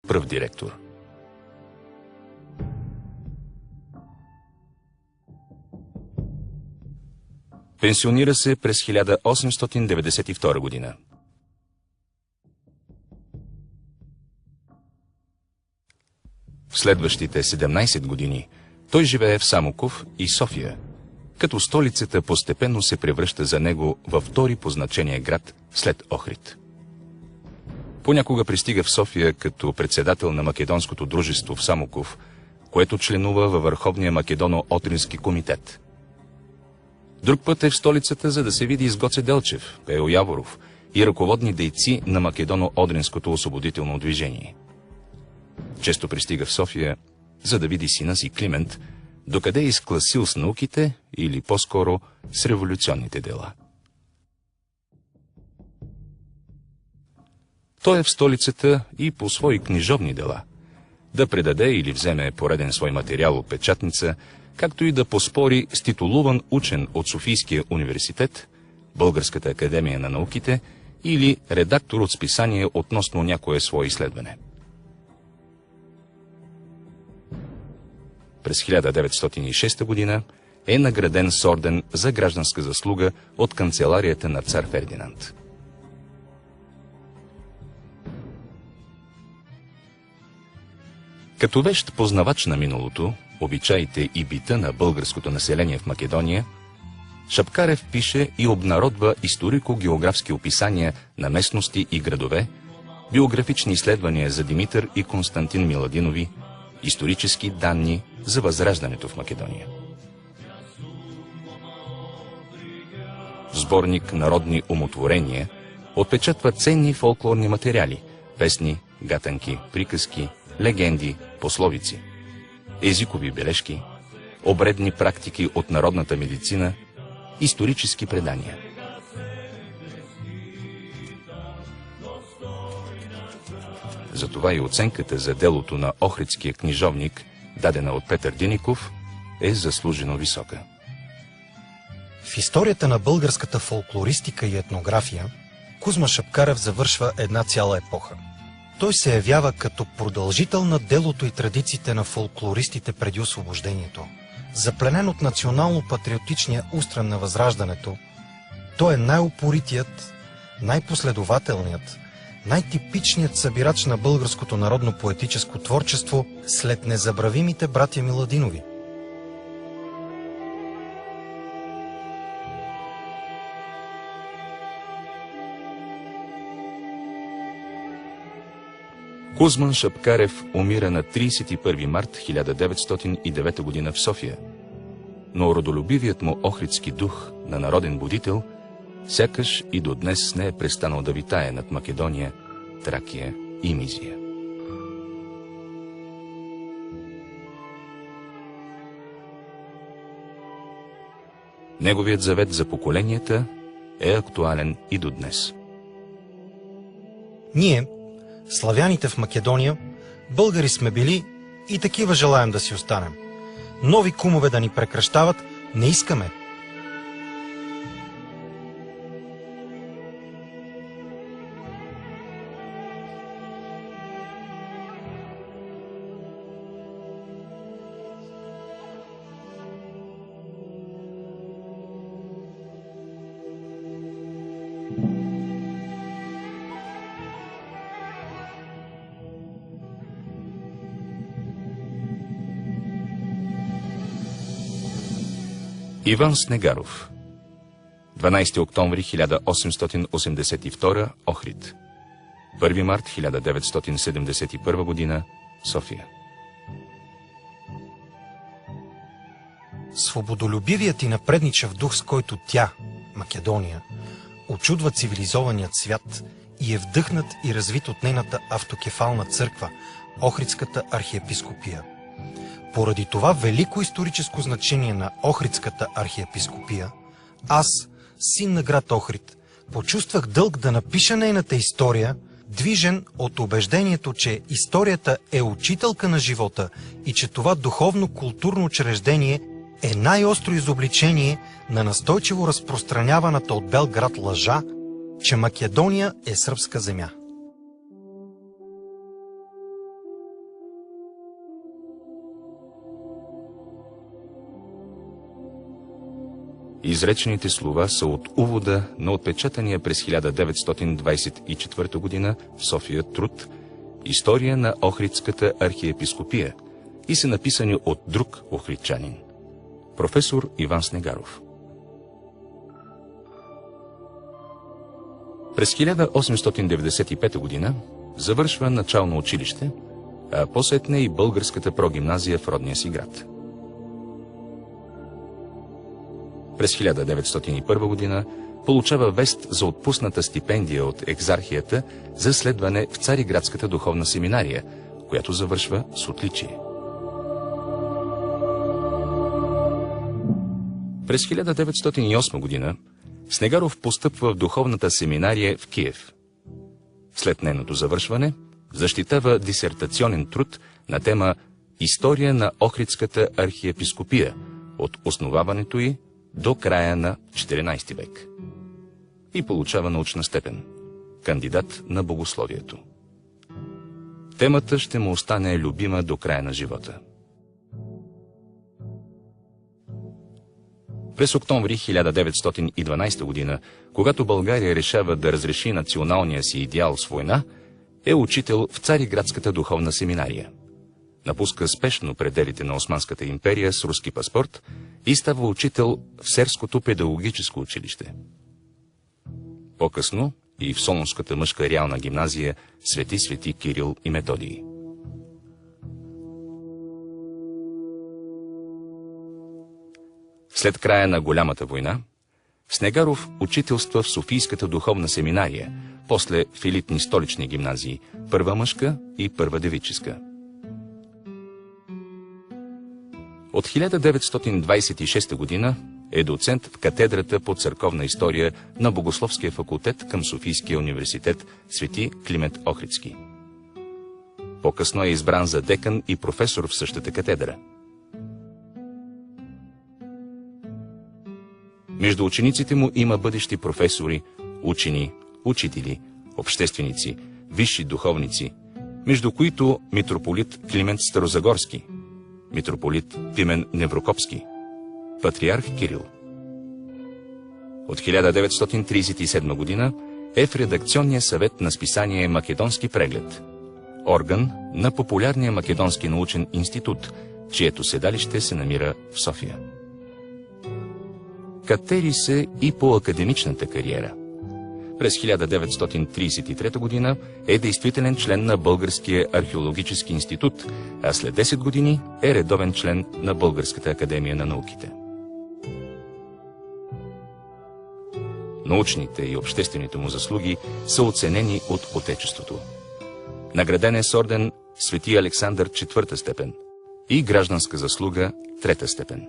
пръв директор. Пенсионира се през 1892 година. В следващите 17 години той живее в Самоков и София, като столицата постепенно се превръща за него във втори по значение град след Охрид. Понякога пристига в София като председател на Македонското дружество в Самоков, което членува във Върховния Македоно-Отрински комитет. Друг път е в столицата, за да се види с Гоце Делчев, Пейо Яворов и ръководни дейци на Македоно-Одринското освободително движение. Често пристига в София, за да види сина си Климент, докъде е изкласил с науките или по-скоро с революционните дела. Той е в столицата и по свои книжовни дела, да предаде или вземе пореден свой материал от печатница, както и да поспори с титулуван учен от Софийския университет, Българската академия на науките или редактор от списание относно някое свое изследване. През 1906 година е награден с орден за гражданска заслуга от канцеларията на цар Фердинанд. Като вещ познавач на миналото, обичаите и бита на българското население в Македония, Шапкарев пише и обнародва историко-географски описания на местности и градове, биографични изследвания за Димитър и Константин Миладинови, исторически данни за възраждането в Македония. Сборник «Народни умотворения» отпечатва ценни фолклорни материали, песни, гатанки, приказки, легенди, пословици, езикови бележки, обредни практики от народната медицина, исторически предания. Затова и оценката за делото на Охридския книжовник, дадена от Петър Диников, е заслужено висока. В историята на българската фолклористика и етнография Кузма Шапкарев завършва една цяла епоха. Той се явява като продължител на делото и традициите на фолклористите преди освобождението. Запленен от национално-патриотичния устрем на Възраждането, той е най-упоритият, най-последователният, най-типичният събирач на българското народно поетическо творчество след незабравимите братя Миладинови. Кузман Шапкарев умира на 31 март 1909 г. в София, но родолюбивият му охридски дух на народен будител сякаш и до днес не е престанал да витае над Македония, Тракия и Мизия. Неговият завет за поколенията е актуален и до днес. Ние, славяните в Македония, българи сме били и такива желаем да си останем. Нови кумове да ни прекращават не искаме. Иван Снегаров. 12 октомври 1882 Охрид. 1 март 1971 година София. Свободолюбивият и напредничав дух, с който тя, Македония, очудва цивилизованият свят и е вдъхнат и развит от нейната автокефална църква, Охридската архиепископия. Поради това велико историческо значение на Охридската архиепископия, аз, син на град Охрид, почувствах дълг да напиша нейната история, движен от убеждението, че историята е учителка на живота и че това духовно-културно учреждение е най-остро изобличение на настойчиво разпространяваната от Белград лъжа, че Македония е сръбска земя. Изречените слова са от увода на отпечатания през 1924 година в София труд «История на Охридската архиепископия» и са написани от друг охридчанин – професор Иван Снегаров. През 1895 година завършва начално училище, а по-сетне и българската прогимназия в родния си град. През 1901 година получава вест за отпусната стипендия от екзархията за следване в Цариградската духовна семинария, която завършва с отличие. През 1908 година Снегаров постъпва в духовната семинария в Киев. След нейното завършване защитава дисертационен труд на тема «История на Охридската архиепископия» от основаването й до края на XIV век и получава научна степен – кандидат на богословието. Темата ще му остане любима до края на живота. През октомври 1912 година, когато България решава да разреши националния си идеал с война, е учител в Цариградската духовна семинария. Напуска спешно пределите на Османската империя с руски паспорт и става учител в Серското педагогическо училище. По-късно и в Солунската мъжка реална гимназия свети Кирил и Методий. След края на голямата война, Снегаров учителства в Софийската духовна семинария, после в елитни столични гимназии, първа мъжка и първа девическа. От 1926 година е доцент в катедрата по църковна история на Богословския факултет към Софийския университет Свети Климент Охридски. По-късно е избран за декан и професор в същата катедра. Между учениците му има бъдещи професори, учени, учители, общественици, висши духовници, между които митрополит Климент Старозагорски, митрополит Пимен Неврокопски, патриарх Кирил. От 1937 година е в редакционния съвет на списание «Македонски преглед», орган на популярния Македонски научен институт, чието седалище се намира в София. Катери се и по академичната кариера. През 1933 година е действителен член на Българския археологически институт, а след 10 години е редовен член на Българската академия на науките. Научните и обществените му заслуги са оценени от Отечеството. Награден е с орден Свети Александър IV степен и гражданска заслуга 3 степен.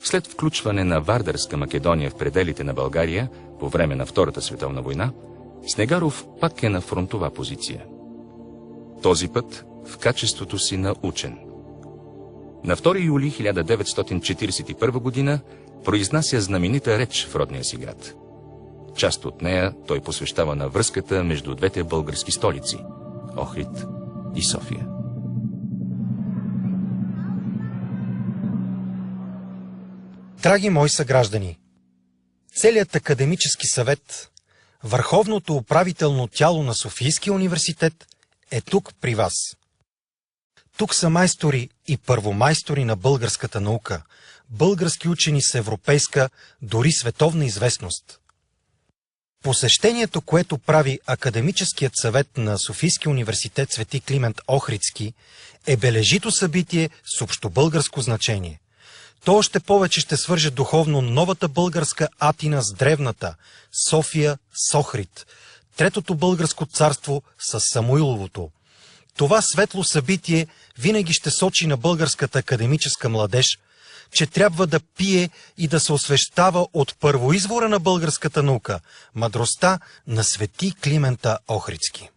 След включване на Вардарска Македония в пределите на България по време на Втората световна война, Снегаров пак е на фронтова позиция. Този път в качеството си на учен. На 2 юли 1941 година произнася знаменита реч в родния си град. Част от нея той посвещава на връзката между двете български столици – Охрид и София. Драги мои съграждани, целият академически съвет, върховното управително тяло на Софийския университет е тук при вас. Тук са майстори и първомайстори на българската наука, български учени с европейска, дори световна известност. Посещението, което прави Академическият съвет на Софийския университет Свети Климент Охридски, е бележито събитие с общобългарско значение. То още повече ще свърже духовно новата българска Атина с древната, София с Охрид, третото българско царство с Самуиловото. Това светло събитие винаги ще сочи на българската академическа младеж, че трябва да пие и да се освещава от първоизвора на българската наука, мъдростта на Свети Климента Охридски.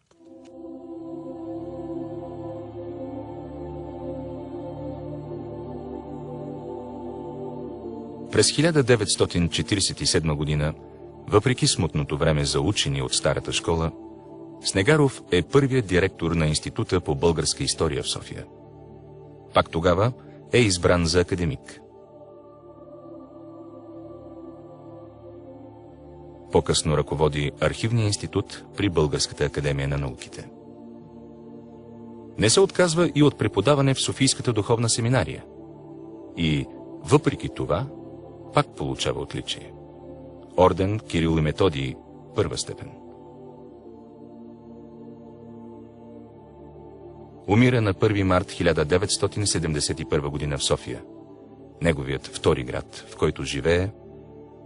През 1947 година, въпреки смутното време за учени от старата школа, Снегаров е първият директор на Института по българска история в София. Пак тогава е избран за академик. По-късно ръководи Архивния институт при Българската академия на науките. Не се отказва и от преподаване в Софийската духовна семинария. И, въпреки това, пак получава отличие. Орден Кирил и Методий, първа степен. Умира на 1 март 1971 г. в София, неговият втори град, в който живее,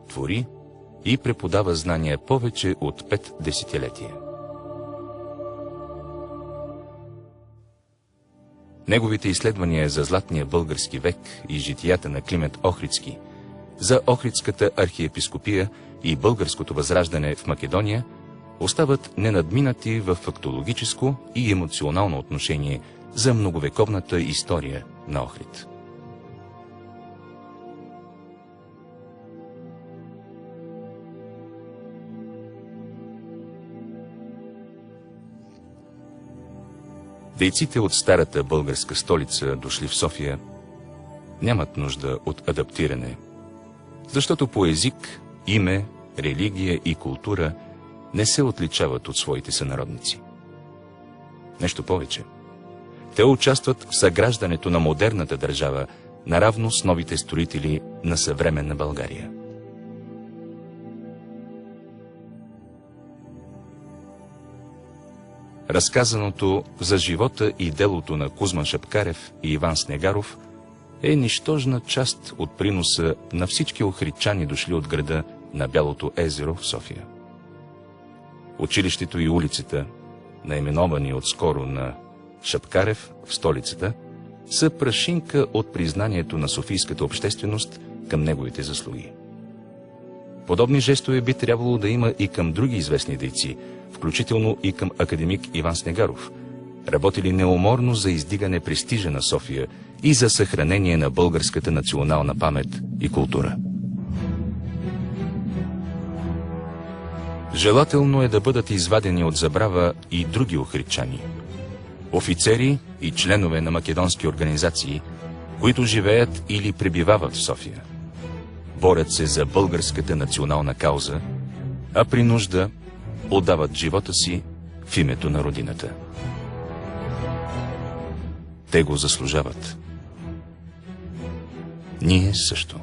твори и преподава знания повече от 5 десетилетия. Неговите изследвания за Златния български век и житията на Климент Охридски, за Охридската архиепископия и българското възраждане в Македония остават ненадминати в фактологическо и емоционално отношение за многовековната история на Охрид. Дейците от старата българска столица, дошли в София, нямат нужда от адаптиране, защото по език, име, религия и култура не се отличават от своите сънародници. Нещо повече. Те участват в съграждането на модерната държава, наравно с новите строители на съвременна България. Разказаното за живота и делото на Кузман Шапкарев и Иван Снегаров е нищожна част от приноса на всички охридчани, дошли от града на Бялото езеро в София. Училището и улицата, наименовани отскоро на Шапкарев в столицата, са прашинка от признанието на софийската общественост към неговите заслуги. Подобни жестове би трябвало да има и към други известни дейци, включително и към академик Иван Снегаров, работили неуморно за издигане престижа на София и за съхранение на българската национална памет и култура. Желателно е да бъдат извадени от забрава и други охридчани, офицери и членове на македонски организации, които живеят или пребивават в София. Борят се за българската национална кауза, а при нужда отдават живота си в името на родината. Те го заслужават. Ние също.